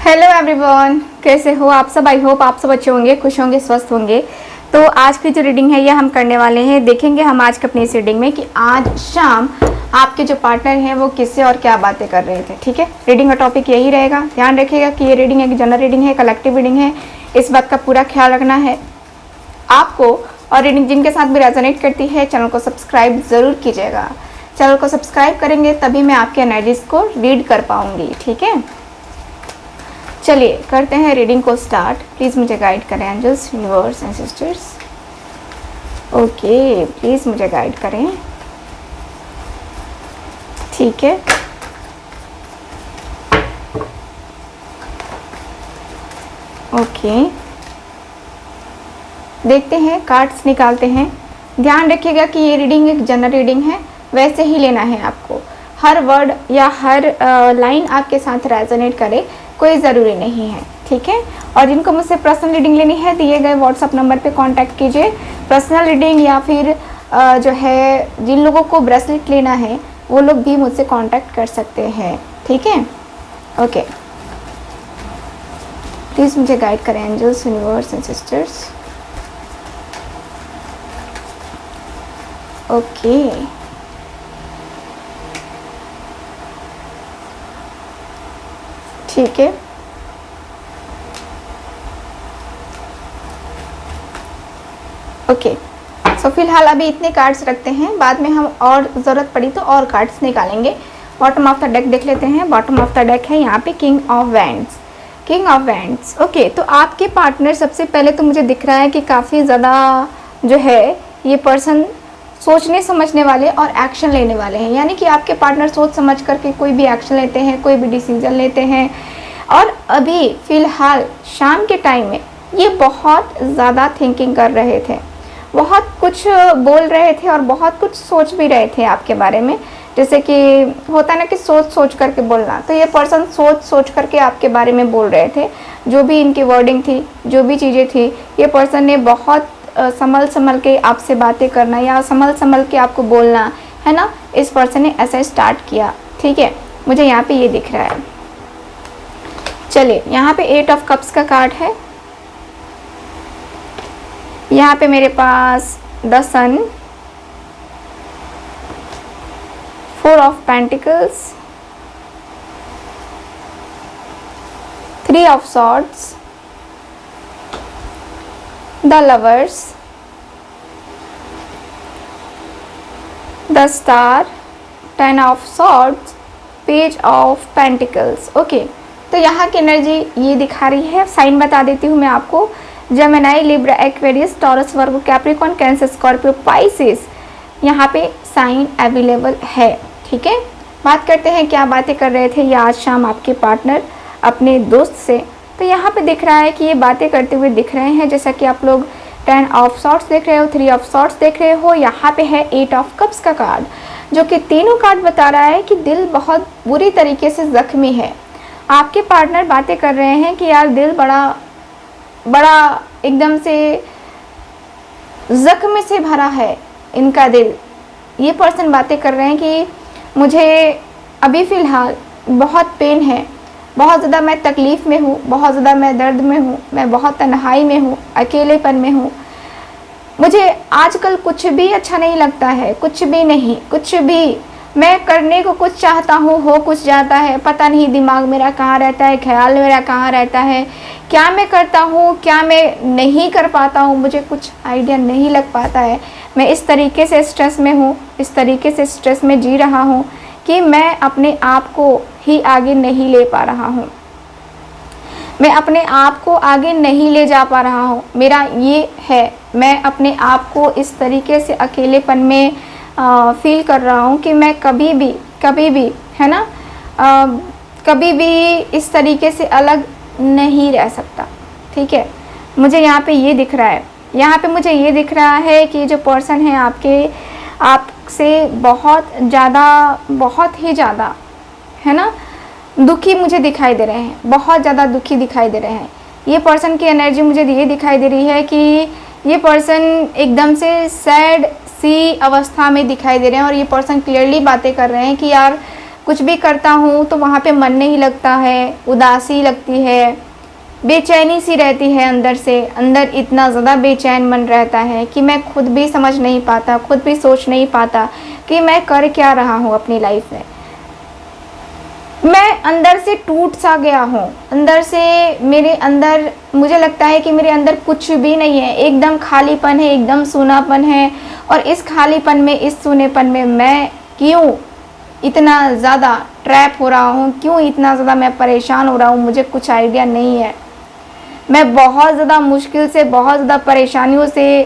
Hello everyone, कैसे हो आप सब। आई होप आप सब अच्छे होंगे, खुश होंगे, स्वस्थ होंगे। तो आज की जो रीडिंग है ये हम करने वाले हैं। देखेंगे हम आज की अपनी इस रीडिंग में कि आज शाम आपके जो पार्टनर हैं वो किससे और क्या बातें कर रहे थे। ठीक है, रीडिंग का टॉपिक यही रहेगा। ध्यान रखिएगा कि ये रीडिंग एक जनरल रीडिंग है, कलेक्टिव रीडिंग है। इस बात का पूरा ख्याल रखना है आपको। और रीडिंग जिनके साथ भी रेजोनेट करती है चैनल को सब्सक्राइब ज़रूर कीजिएगा। चैनल को सब्सक्राइब करेंगे तभी मैं आपके एनर्जीज को रीड कर पाऊंगी। ठीक है, चलिए करते हैं रीडिंग को स्टार्ट। प्लीज़ मुझे गाइड करें angels, universe and sisters. Okay, please मुझे गाइड करें। ठीक है, ओके, देखते हैं, कार्ड्स निकालते हैं। ध्यान रखिएगा कि ये रीडिंग एक जनरल रीडिंग है, वैसे ही लेना है आपको। हर वर्ड या हर लाइन आपके साथ रेजोनेट करे कोई ज़रूरी नहीं है। ठीक है, और जिनको मुझसे पर्सनल रीडिंग लेनी है दिए गए व्हाट्सअप नंबर पे कांटेक्ट कीजिए। पर्सनल रीडिंग या फिर जो है जिन लोगों को ब्रेसलेट लेना है वो लोग भी मुझसे कांटेक्ट कर सकते हैं। ठीक है, ओके, प्लीज़ मुझे गाइड करें angels, universe and sisters. Okay, ठीक है, ओके। सो फिलहाल अभी इतने कार्ड्स रखते हैं, बाद में हम और ज़रूरत पड़ी तो और कार्ड्स निकालेंगे। बॉटम ऑफ द डेक देख लेते हैं। बॉटम ऑफ द डेक है यहाँ पे king of wands. King of wands, okay. तो आपके पार्टनर सबसे पहले तो मुझे दिख रहा है कि काफ़ी ज़्यादा जो है ये पर्सन सोचने समझने वाले और एक्शन लेने वाले हैं। यानी कि आपके पार्टनर सोच समझ करके कोई भी एक्शन लेते हैं, कोई भी डिसीजन लेते हैं। और अभी फ़िलहाल शाम के टाइम में ये बहुत ज़्यादा थिंकिंग कर रहे थे, बहुत कुछ बोल रहे थे और बहुत कुछ सोच भी रहे थे आपके बारे में। जैसे कि होता है ना कि सोच सोच करके बोलना, तो ये पर्सन सोच सोच करके आपके बारे में बोल रहे थे। जो भी इनकी वर्डिंग थी, जो भी चीज़ें थी, ये पर्सन ने बहुत संभल संभल के आपसे बातें करना या संभल संभल के आपको बोलना है ना, इस पर्सन ने ऐसा स्टार्ट किया। ठीक है, मुझे यहाँ पे ये दिख रहा है। चलिए, यहाँ पे 8 ऑफ कप्स का कार्ड है। यहाँ पे मेरे पास the sun, 4 of pentacles, 3 of swords, the lovers, the star, 10 of swords, page of pentacles. Okay, तो यहाँ की एनर्जी ये दिखा रही है। साइन बता देती हूँ मैं आपको। जेमिनी, लिब्रा, एक्वेरियस, टॉरस, वर्गो, कैप्रिकॉर्न, कैंसर, स्कॉर्पियो, पाइसेस, यहाँ पे साइन अवेलेबल है। ठीक है, बात करते हैं क्या बातें कर रहे थे ये आज शाम आपके पार्टनर अपने दोस्त से। तो यहाँ पे दिख रहा है कि ये बातें करते हुए दिख रहे हैं। जैसा कि आप लोग 10 ऑफ सॉर्ड्स देख रहे हो, 3 ऑफ सॉर्ड्स देख रहे हो, यहाँ पे है 8 ऑफ कप्स का कार्ड, जो कि तीनों कार्ड बता रहा है कि दिल बहुत बुरी तरीके से ज़ख्मी है। आपके पार्टनर बातें कर रहे हैं कि यार दिल बड़ा बड़ा एकदम से ज़ख्म से भरा है इनका दिल। ये पर्सन बातें कर रहे हैं कि मुझे अभी फ़िलहाल बहुत पेन है, बहुत ज़्यादा मैं तकलीफ़ में हूँ, बहुत ज़्यादा मैं दर्द में हूँ, मैं बहुत तन्हाई में हूँ, अकेलेपन में हूँ। मुझे आजकल कुछ भी अच्छा नहीं लगता है, कुछ भी नहीं, कुछ भी। मैं करने को कुछ चाहता हूँ, हो कुछ जाता है, पता नहीं दिमाग मेरा कहाँ रहता है, ख्याल मेरा कहाँ रहता है, क्या मैं करता हूँ, क्या मैं नहीं कर पाता हूँ, मुझे कुछ आइडिया नहीं लग पाता है। मैं इस तरीके से स्ट्रेस में हूँ, इस तरीके से स्ट्रेस में जी रहा हूँ कि मैं अपने आप को ही आगे नहीं ले पा रहा हूँ, मैं अपने आप को आगे नहीं ले जा पा रहा हूँ। मेरा ये है, मैं अपने आप को इस तरीके से अकेलेपन में फील कर रहा हूँ कि मैं कभी भी है ना, कभी भी इस तरीके से अलग नहीं रह सकता। ठीक है, मुझे यहाँ पे ये दिख रहा है। यहाँ पे मुझे ये दिख रहा है कि जो पर्सन है आपसे बहुत ही ज़्यादा है ना दुखी मुझे दिखाई दे रहे हैं, बहुत ज़्यादा दुखी दिखाई दे रहे हैं। ये पर्सन की एनर्जी मुझे ये दिखाई दे रही है कि ये पर्सन एकदम से सैड सी अवस्था में दिखाई दे रहे हैं और ये पर्सन क्लियरली बातें कर रहे हैं कि यार कुछ भी करता हूँ तो वहाँ पे मन नहीं लगता है, उदासी लगती है, बेचैनी सी रहती है अंदर से। अंदर इतना ज़्यादा बेचैन मन रहता है कि मैं खुद भी समझ नहीं पाता, खुद भी सोच नहीं पाता कि मैं कर क्या रहा हूँ अपनी लाइफ में। मैं अंदर से टूट सा गया हूँ, अंदर से मेरे अंदर मुझे लगता है कि मेरे अंदर कुछ भी नहीं है, एकदम खालीपन है, एकदम सूनापन है। और इस खालीपन में, इस सूनेपन में मैं क्यों इतना ज़्यादा ट्रैप हो रहा हूँ, क्यों इतना ज़्यादा मैं परेशान हो रहा हूँ, मुझे कुछ आइडिया नहीं है। मैं बहुत ज़्यादा मुश्किल से, बहुत ज़्यादा परेशानियों से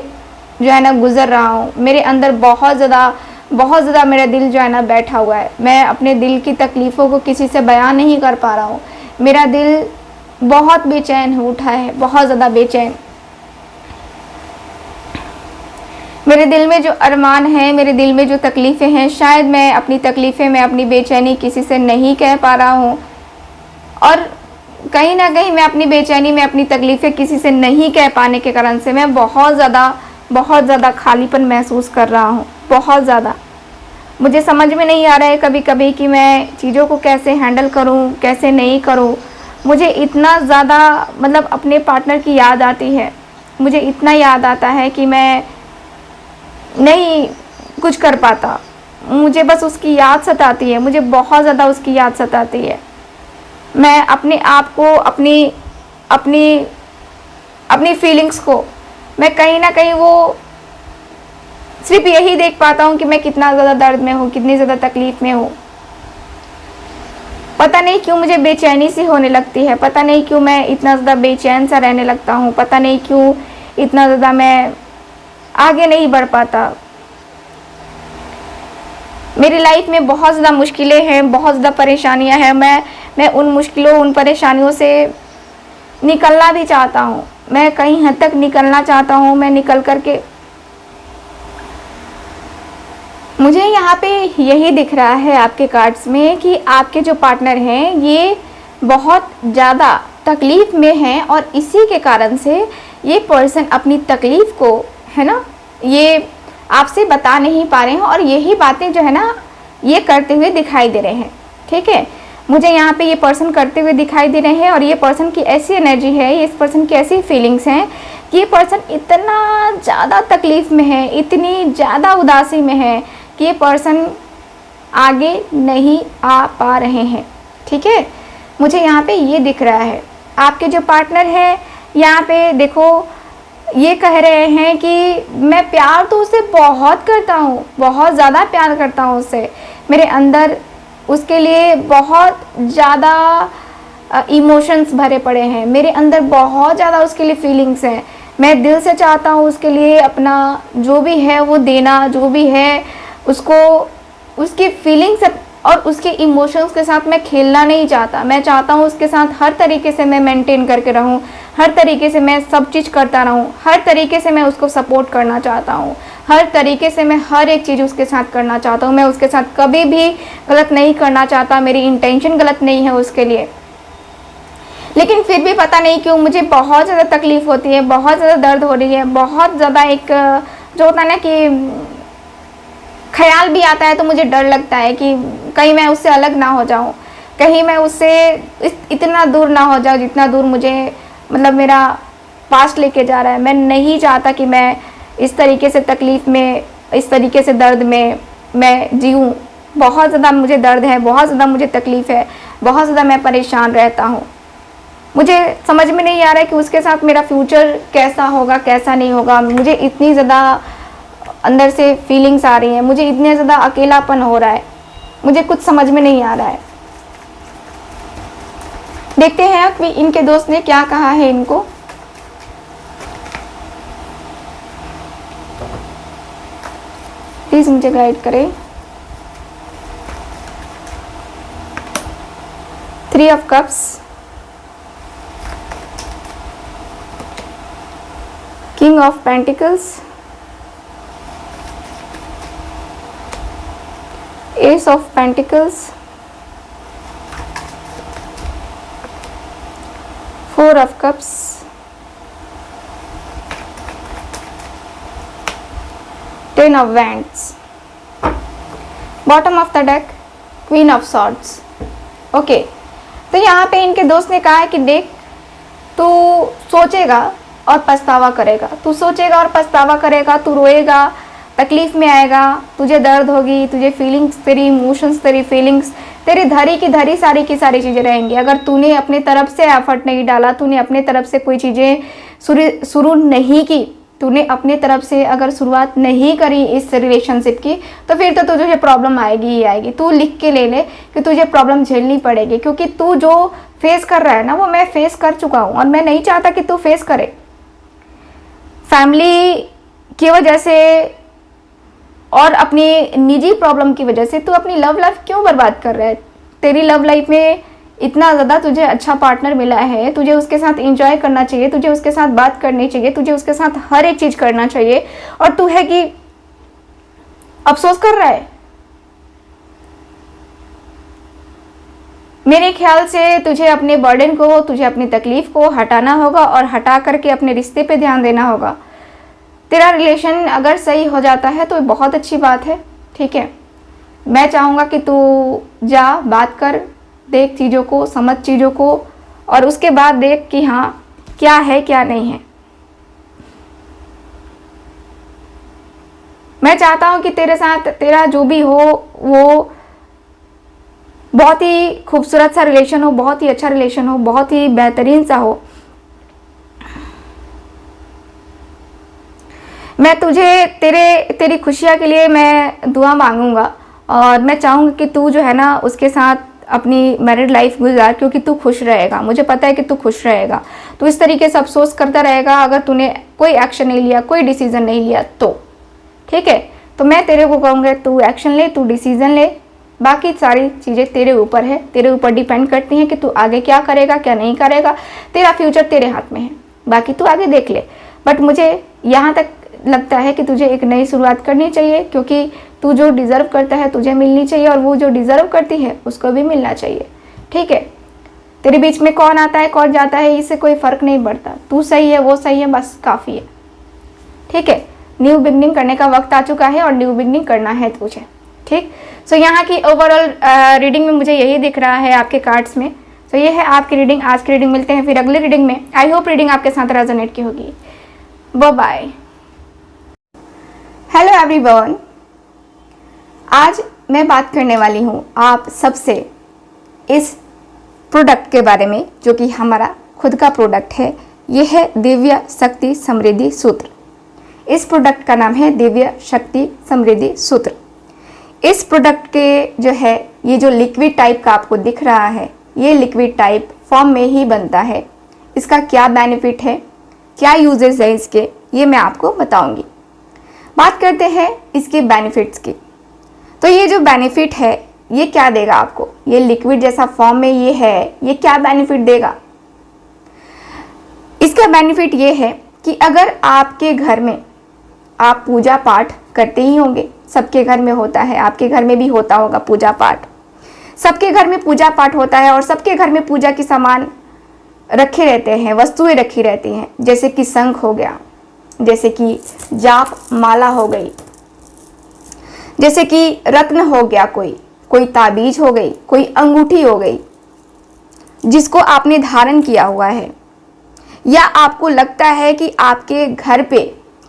जो है ना गुज़र रहा हूँ। मेरे अंदर बहुत ज़्यादा मेरा दिल जो है ना बैठा हुआ है। मैं अपने दिल की तकलीफ़ों को किसी से बयान नहीं कर पा रहा हूँ। मेरा दिल बहुत बेचैन हो उठा है, बहुत ज़्यादा बेचैन। मेरे दिल में जो अरमान है, मेरे दिल में जो तकलीफ़ें हैं, शायद मैं अपनी तकलीफ़ें, मैं अपनी बेचैनी किसी से नहीं कह पा रहा हूँ। और कहीं ना कहीं मैं अपनी बेचैनी में, अपनी तकलीफ़ें किसी से नहीं कह पाने के कारण से मैं बहुत ज़्यादा खालीपन महसूस कर रहा हूँ। बहुत ज़्यादा मुझे समझ में नहीं आ रहा है कभी कभी कि मैं चीज़ों को कैसे हैंडल करूँ, कैसे नहीं करूँ। मुझे इतना ज़्यादा मतलब अपने पार्टनर की याद आती है, मुझे इतना याद आता है कि मैं नहीं कुछ कर पाता। मुझे बस उसकी याद सताती है, मुझे बहुत ज़्यादा उसकी याद सताती है। मैं अपने आप को, अपनी फीलिंग्स को मैं कहीं ना कहीं वो सिर्फ यही देख पाता हूँ कि मैं कितना ज़्यादा दर्द में हूँ, कितनी ज़्यादा तकलीफ़ में हूँ। पता नहीं क्यों मुझे बेचैनी सी होने लगती है, पता नहीं क्यों मैं इतना ज़्यादा बेचैन सा रहने लगता हूँ, पता नहीं क्यों इतना ज़्यादा मैं आगे नहीं बढ़ पाता। मेरी लाइफ में बहुत ज़्यादा मुश्किलें हैं, बहुत ज़्यादा परेशानियाँ हैं। मैं उन मुश्किलों, उन परेशानियों से निकलना भी चाहता हूँ। मैं कहीं हद तक निकलना चाहता हूँ। मैं निकल करके, मुझे यहाँ पे यही दिख रहा है आपके कार्ड्स में कि आपके जो पार्टनर हैं ये बहुत ज़्यादा तकलीफ़ में हैं और इसी के कारण से ये पर्सन अपनी तकलीफ़ को, है ना, ये आपसे बता नहीं पा रहे हैं और यही बातें जो है ना ये करते हुए दिखाई दे रहे हैं। ठीक है, मुझे यहाँ पे ये पर्सन करते हुए दिखाई दे रहे हैं और ये पर्सन की ऐसी एनर्जी है, इस पर्सन की ऐसी फीलिंग्स हैं कि ये पर्सन इतना ज़्यादा तकलीफ़ में है, इतनी ज़्यादा उदासी में है कि ये पर्सन आगे नहीं आ पा रहे हैं। ठीक है, मुझे यहाँ पे ये दिख रहा है। आपके जो पार्टनर है यहाँ पे देखो, ये कह रहे हैं कि मैं प्यार तो उससे बहुत करता हूँ, बहुत ज़्यादा प्यार करता हूँ उससे। मेरे अंदर उसके लिए बहुत ज़्यादा इमोशंस भरे पड़े हैं, मेरे अंदर बहुत ज़्यादा उसके लिए फीलिंग्स हैं। मैं दिल से चाहता हूँ उसके लिए अपना जो भी है वो देना, जो भी है उसको, उसकी फीलिंग्स और उसके इमोशंस के साथ मैं खेलना नहीं चाहता। मैं चाहता हूँ उसके साथ हर तरीके से मैं मेंटेन करके रहूँ, हर तरीके से मैं सब चीज़ करता रहूँ, हर तरीके से मैं उसको सपोर्ट करना चाहता हूँ, हर तरीके से मैं हर एक चीज़ उसके साथ करना चाहता हूँ। मैं उसके साथ कभी भी गलत नहीं करना चाहता, मेरी इंटेंशन गलत नहीं है उसके लिए। लेकिन फिर भी पता नहीं क्यों मुझे बहुत ज़्यादा तकलीफ़ होती है, बहुत ज़्यादा दर्द हो रही है, बहुत ज़्यादा एक जो होता है ना कि ख्याल भी आता है तो मुझे डर लगता है कि कहीं मैं उससे अलग ना हो जाऊं, कहीं मैं उससे इतना दूर ना हो जाऊं जितना दूर मुझे मतलब मेरा पास्ट लेके जा रहा है। मैं नहीं चाहता कि मैं इस तरीके से तकलीफ़ में, इस तरीके से दर्द में मैं जीऊँ। बहुत ज़्यादा मुझे दर्द है, बहुत ज़्यादा मुझे तकलीफ़ है, बहुत ज़्यादा मैं परेशान रहता हूँ। मुझे समझ में नहीं आ रहा है कि उसके साथ मेरा फ्यूचर कैसा होगा, कैसा नहीं होगा। मुझे इतनी ज़्यादा अंदर से फीलिंग्स आ रही हैं, मुझे इतने ज़्यादा अकेलापन हो रहा है, मुझे कुछ समझ में नहीं आ रहा है। देखते हैं कि इनके दोस्त ने क्या कहा है इनको। प्लीज़ मुझे गाइड करें। 3 of cups, king of pentacles, Ace of Pentacles, 4 of Cups, Ten of Wands. Bottom of the deck, queen of swords. Okay, तो यहाँ पे इनके दोस्त ने कहा है कि देख, तू सोचेगा और पछतावा करेगा, तू सोचेगा और पछतावा करेगा, तू रोएगा, तकलीफ में आएगा, तुझे दर्द होगी, तुझे फीलिंग्स, तेरी इमोशंस, तेरी फीलिंग्स, तेरी धरी की धरी सारी की सारी चीज़ें रहेंगी। अगर तूने अपने तरफ से एफर्ट नहीं डाला, तूने अपने तरफ से कोई चीज़ें शुरू नहीं की, तूने अपने तरफ से अगर शुरुआत नहीं करी इस रिलेशनशिप की, तो फिर तो तुझे प्रॉब्लम आएगी ही आएगी। तू लिख के ले ले कि तुझे प्रॉब्लम झेलनी पड़ेगी, क्योंकि तू जो फेस कर रहा है ना, वो मैं फेस कर चुका हूँ और मैं नहीं चाहता कि तू फेस करे। फैमिली की वजह से और अपनी निजी प्रॉब्लम की वजह से तू अपनी लव लाइफ क्यों बर्बाद कर रहा है? तेरी लव लाइफ में इतना ज़्यादा तुझे अच्छा पार्टनर मिला है, तुझे उसके साथ एंजॉय करना चाहिए, तुझे उसके साथ बात करनी चाहिए, तुझे उसके साथ हर एक चीज़ करना चाहिए, और तू है कि अफसोस कर रहा है। मेरे ख्याल से तुझे अपने बर्डन को, तुझे अपनी तकलीफ को हटाना होगा और हटा करके अपने रिश्ते पे ध्यान देना होगा। तेरा रिलेशन अगर सही हो जाता है तो बहुत अच्छी बात है, ठीक है। मैं चाहूँगा कि तू जा, बात कर, देख चीज़ों को, समझ चीज़ों को, और उसके बाद देख कि हाँ क्या है क्या नहीं है। मैं चाहता हूँ कि तेरे साथ तेरा जो भी हो वो बहुत ही खूबसूरत सा रिलेशन हो, बहुत ही अच्छा रिलेशन हो, बहुत ही बेहतरीन सा हो। मैं तुझे तेरी खुशियाँ के लिए मैं दुआ मांगूंगा, और मैं चाहूँगी कि तू जो है ना उसके साथ अपनी मैरिड लाइफ गुजार, क्योंकि तू खुश रहेगा। मुझे पता है कि तू खुश रहेगा। तू इस तरीके से अफसोस करता रहेगा अगर तूने कोई एक्शन नहीं लिया, कोई डिसीजन नहीं लिया तो, ठीक है। तो मैं तेरे को कहूँगा तू एक्शन ले, तू डिसीजन ले। बाकी सारी चीज़ें तेरे ऊपर है, तेरे ऊपर डिपेंड करती हैं कि तू आगे क्या करेगा क्या नहीं करेगा। तेरा फ्यूचर तेरे हाथ में है, बाकी तू आगे देख ले। बट मुझे यहाँ तक लगता है कि तुझे एक नई शुरुआत करनी चाहिए, क्योंकि तू जो डिज़र्व करता है तुझे मिलनी चाहिए, और वो जो डिज़र्व करती है उसको भी मिलना चाहिए, ठीक है। तेरे बीच में कौन आता है कौन जाता है इससे कोई फ़र्क नहीं पड़ता। तू सही है, वो सही है, बस काफ़ी है, ठीक है। न्यू बिगनिंग करने का वक्त आ चुका है और न्यू बिगनिंग करना है तुझे, ठीक। सो यहाँ की ओवरऑल रीडिंग में मुझे यही दिख रहा है आपके कार्ड्स में। सो ये है आपकी रीडिंग, आज की रीडिंग। मिलते हैं फिर अगले रीडिंग में। आई होप रीडिंग आपके साथ रेजोनेट की होगी। Bye bye. हेलो एवरीवन, आज मैं बात करने वाली हूँ आप सबसे इस प्रोडक्ट के बारे में, जो कि हमारा खुद का प्रोडक्ट है। ये है दिव्य शक्ति समृद्धि सूत्र। इस प्रोडक्ट का नाम है दिव्य शक्ति समृद्धि सूत्र। इस प्रोडक्ट के जो है ये जो लिक्विड टाइप का आपको दिख रहा है, ये लिक्विड टाइप फॉर्म में ही बनता है। इसका क्या बेनिफिट है, क्या यूजेस है इसके, ये मैं आपको बताऊंगी। बात करते हैं इसके बेनिफिट्स की। तो ये जो बेनिफिट है ये क्या देगा आपको, ये लिक्विड जैसा फॉर्म में ये है, ये क्या बेनिफिट देगा। इसका बेनिफिट ये है कि अगर आपके घर में आप पूजा पाठ करते ही होंगे, सबके घर में होता है, आपके घर में भी होता होगा पूजा पाठ। सबके घर में पूजा पाठ होता है और सबके घर में पूजा के सामान रखे रहते हैं, वस्तुएं रखी रहती हैं, जैसे कि शंख हो गया, जैसे कि जाप माला हो गई, जैसे कि रत्न हो गया, कोई ताबीज हो गई, कोई अंगूठी हो गई जिसको आपने धारण किया हुआ है, या आपको लगता है कि आपके घर पे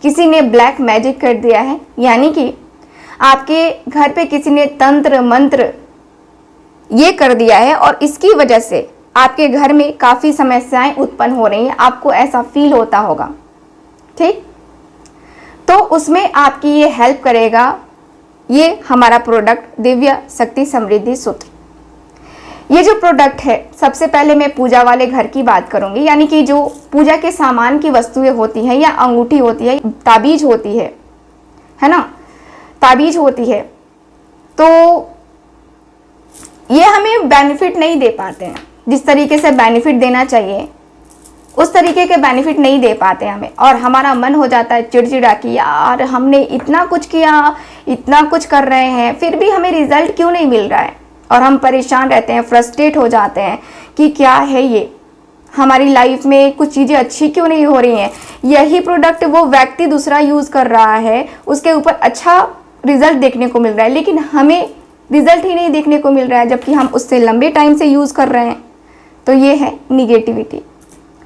किसी ने ब्लैक मैजिक कर दिया है, यानी कि आपके घर पे किसी ने तंत्र मंत्र ये कर दिया है और इसकी वजह से आपके घर में काफ़ी समस्याएं उत्पन्न हो रही हैं, आपको ऐसा फील होता होगा, ठीक। तो उसमें आपकी ये हेल्प करेगा ये हमारा प्रोडक्ट दिव्य शक्ति समृद्धि सूत्र। ये जो प्रोडक्ट है, सबसे पहले मैं पूजा वाले घर की बात करूंगी, यानी कि जो पूजा के सामान की वस्तुएं होती हैं, या अंगूठी होती है, ताबीज होती है ना, ताबीज होती है, तो ये हमें बेनिफिट नहीं दे पाते हैं। जिस तरीके से बेनिफिट देना चाहिए उस तरीके के बेनिफिट नहीं दे पाते हमें, और हमारा मन हो जाता है चिड़चिड़ा कि यार हमने इतना कुछ किया, इतना कुछ कर रहे हैं, फिर भी हमें रिजल्ट क्यों नहीं मिल रहा है, और हम परेशान रहते हैं, फ्रस्ट्रेट हो जाते हैं कि क्या है ये, हमारी लाइफ में कुछ चीज़ें अच्छी क्यों नहीं हो रही हैं। यही प्रोडक्ट वो व्यक्ति दूसरा यूज़ कर रहा है, उसके ऊपर अच्छा रिजल्ट देखने को मिल रहा है, लेकिन हमें रिजल्ट ही नहीं देखने को मिल रहा है, जबकि हम उससे लंबे टाइम से यूज़ कर रहे हैं। तो ये है निगेटिविटी।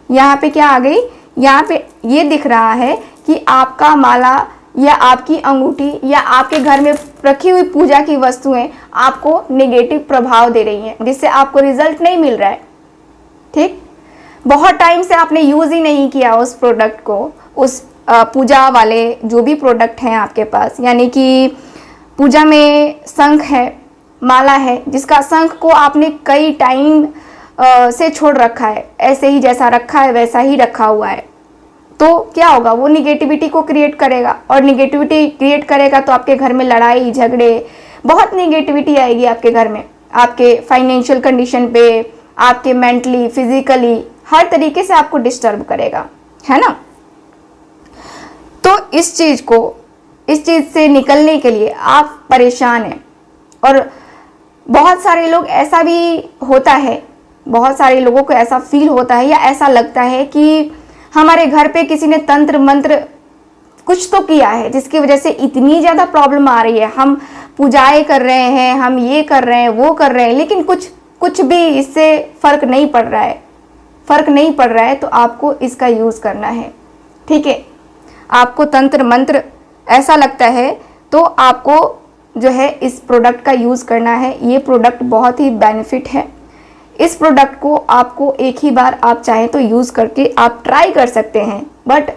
यहाँ पे क्या आ गई, यहाँ पे ये दिख रहा है कि आपका माला या आपकी अंगूठी या आपके घर में रखी हुई पूजा की वस्तुएं आपको नेगेटिव प्रभाव दे रही हैं, जिससे आपको रिजल्ट नहीं मिल रहा है। ठीक, बहुत टाइम से आपने यूज़ ही नहीं किया उस प्रोडक्ट को, उस पूजा वाले जो भी प्रोडक्ट हैं आपके पास, यानी कि पूजा में शंख है, माला है, जिसका शंख को आपने कई टाइम से छोड़ रखा है, ऐसे ही जैसा रखा है वैसा ही रखा हुआ है, तो क्या होगा, वो निगेटिविटी को क्रिएट करेगा। और निगेटिविटी क्रिएट करेगा तो आपके घर में लड़ाई झगड़े, बहुत निगेटिविटी आएगी आपके घर में, आपके फाइनेंशियल कंडीशन पे, आपके मेंटली, फिजिकली, हर तरीके से आपको डिस्टर्ब करेगा, है ना। तो इस चीज़ से निकलने के लिए आप परेशान हैं। और बहुत सारे लोग, ऐसा भी होता है, बहुत सारे लोगों को ऐसा फील होता है या ऐसा लगता है कि हमारे घर पे किसी ने तंत्र मंत्र कुछ तो किया है, जिसकी वजह से इतनी ज़्यादा प्रॉब्लम आ रही है। हम पूजाएं कर रहे हैं, हम ये कर रहे हैं, वो कर रहे हैं, लेकिन कुछ भी इससे फ़र्क नहीं पड़ रहा है। फ़र्क नहीं पड़ रहा है तो आपको इसका यूज़ करना है। ठीक है, आपको तंत्र मंत्र ऐसा लगता है तो आपको जो है इस प्रोडक्ट का यूज़ करना है। ये प्रोडक्ट बहुत ही बेनिफिट है। इस प्रोडक्ट को आपको एक ही बार आप चाहें तो यूज़ करके आप ट्राई कर सकते हैं, बट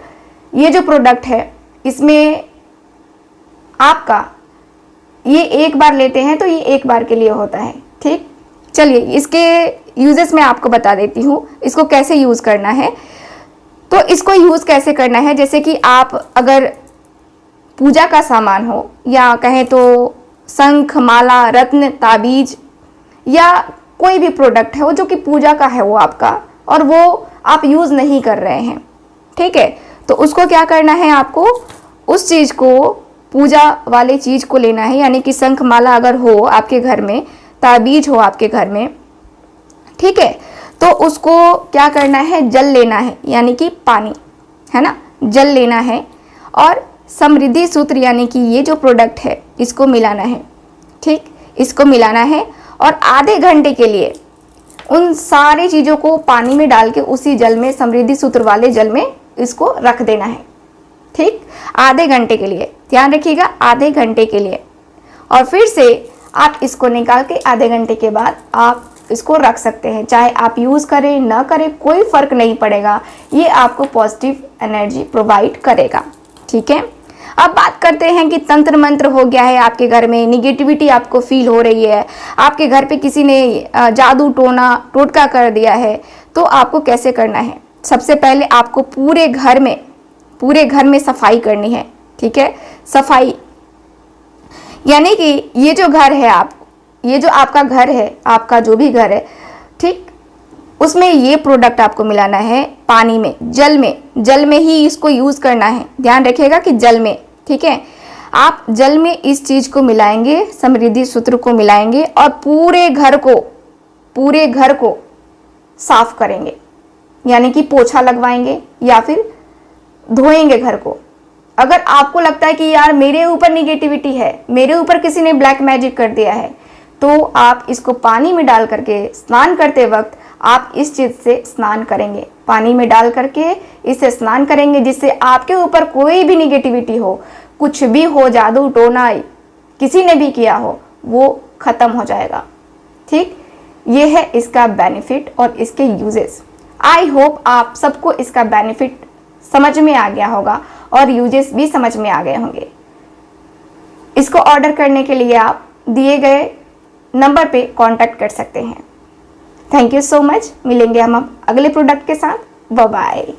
ये जो प्रोडक्ट है इसमें आपका ये एक बार लेते हैं तो ये एक बार के लिए होता है। ठीक, चलिए इसके यूजेस मैं आपको बता देती हूँ, इसको कैसे यूज़ करना है। तो इसको यूज़ कैसे करना है, जैसे कि आप अगर पूजा का सामान हो, या कहें तो शंख, माला, रत्न, ताबीज, या कोई भी प्रोडक्ट है वो जो कि पूजा का है वो आपका, और वो आप यूज़ नहीं कर रहे हैं, ठीक है, तो उसको क्या करना है, आपको उस चीज़ को, पूजा वाले चीज़ को लेना है। यानी कि शंख माला अगर हो आपके घर में, ताबीज हो आपके घर में, ठीक है, तो उसको क्या करना है, जल लेना है, यानी कि पानी, है ना, जल लेना है, और समृद्धि सूत्र यानी कि ये जो प्रोडक्ट है इसको मिलाना है। ठीक, इसको मिलाना है और आधे घंटे के लिए उन सारी चीज़ों को पानी में डाल के उसी जल में, समृद्धि सूत्र वाले जल में इसको रख देना है। ठीक, आधे घंटे के लिए, ध्यान रखिएगा, आधे घंटे के लिए। और फिर से आप इसको निकाल के आधे घंटे के बाद आप इसको रख सकते हैं, चाहे आप यूज़ करें ना करें कोई फ़र्क नहीं पड़ेगा, ये आपको पॉजिटिव एनर्जी प्रोवाइड करेगा। ठीक है, अब बात करते हैं कि तंत्र मंत्र हो गया है आपके घर में, निगेटिविटी आपको फील हो रही है, आपके घर पे किसी ने जादू टोटका कर दिया है, तो आपको कैसे करना है। सबसे पहले आपको पूरे घर में सफाई करनी है। ठीक है, सफाई यानी कि ये जो घर है, ये जो आपका घर है, आपका जो भी घर है, ठीक, उसमें ये प्रोडक्ट आपको मिलाना है पानी में, जल में ही इसको यूज़ करना है। ध्यान रखिएगा कि जल में, ठीक है, आप जल में इस चीज़ को मिलाएंगे, समृद्धि सूत्र को मिलाएंगे और पूरे घर को साफ करेंगे, यानी कि पोछा लगवाएंगे या फिर धोएंगे घर को। अगर आपको लगता है कि यार मेरे ऊपर निगेटिविटी है, मेरे ऊपर किसी ने ब्लैक मैजिक कर दिया है, तो आप इसको पानी में डाल करके स्नान करते वक्त आप इस चीज़ से स्नान करेंगे, पानी में डाल करके इसे स्नान करेंगे, जिससे आपके ऊपर कोई भी निगेटिविटी हो, कुछ भी हो, जादू टोना किसी ने भी किया हो, वो ख़त्म हो जाएगा। ठीक, ये है इसका बेनिफिट और इसके यूजेस। आई होप आप सबको इसका बेनिफिट समझ में आ गया होगा और यूजेस भी समझ में आ गए होंगे। इसको ऑर्डर करने के लिए आप दिए गए नंबर पे कांटेक्ट कर सकते हैं। Thank you so much. मिलेंगे हम अगले प्रोडक्ट के साथ। Bye bye.